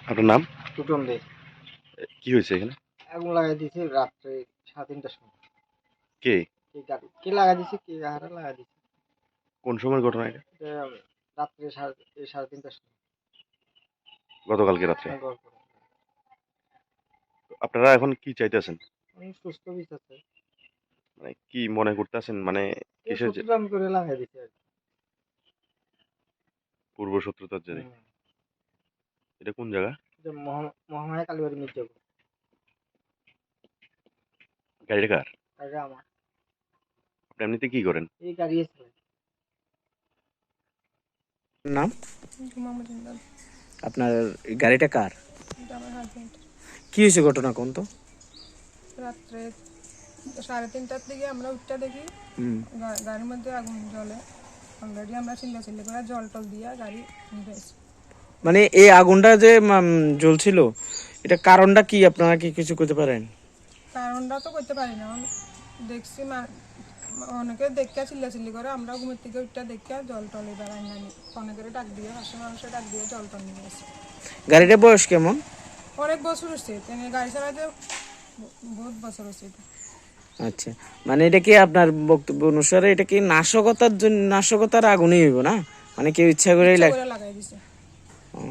আপনার নাম? টুটন দে। কি হয়েছে এখানে? আগুন লাগাই দিয়েছে রাত্রে 3:30টার সময়। কে? কে লাগাই দিয়েছে, কে কাহারা লাগাই দিয়েছে? কোন সময়ের ঘটনা এটা? এটা রাত্রে 3:30টার সময়। গতকালকে রাত্রে? গল্প। আপনারা এখন কি চাইতেছেন? আমি সুস্থ বিচার চাই। মানে কি মনে করতেছেন, মানে এ কিসের যে শত্রুতাম করে লাগাই দিয়েছে আর কি। পূর্ব শত্রুতার জেরে? হুম। এটা কোন জায়গা? এটা মহামায়া কালীবাড়ি মির্জাপুর। গাড়িটা কার? আগে আমার আপনি এমনিতে কি করেন? এই গাড়ি আছে। নাম? ঝুমা মজুমদার। আপনার এই গাড়িটা কার? এটা আমার হাজবেন্ড। কি হয়েছে ঘটনা কোন তো? রাত্রে 3:30টার দিকে আমরা উঠটা দেখি গাড়ির মধ্যে আগুন জ্বলে। অলরেডি আমরা চিল্লাচিল্লি করে জল টল দিয়ে গাড়ি নিয়ে এসেছি। মানে এই আগুনটা যে জ্বলছিল, এটা কারণটা কি আপনারা কি কিছু করতে পারেন? কারণটা তো করতে পারি না। দেখছি অনেকে দেখে চিল্লাচিল্লি করে, আমরা ঘুমের থেকে উঠটা দেখে জল টল এবার আনি অনেকের ডাক দিয়ে পাশের মানুষের ডাক দিয়ে জল টল নিয়ে এসেছি। গাড়িটার বয়স কেমন? অনেক বছর হচ্ছে তিনি গাড়ি চালাতে, বহুত বছর হচ্ছে এটা। আচ্ছা, মানে এটা কি আপনার বক্তব্য অনুসারে এটা কি নাশকতার জন্য, নাশকতার আগুনই হইব না? মানে কেউ ইচ্ছা করেই ইচ্ছা করে লাগাই দিছে। ও।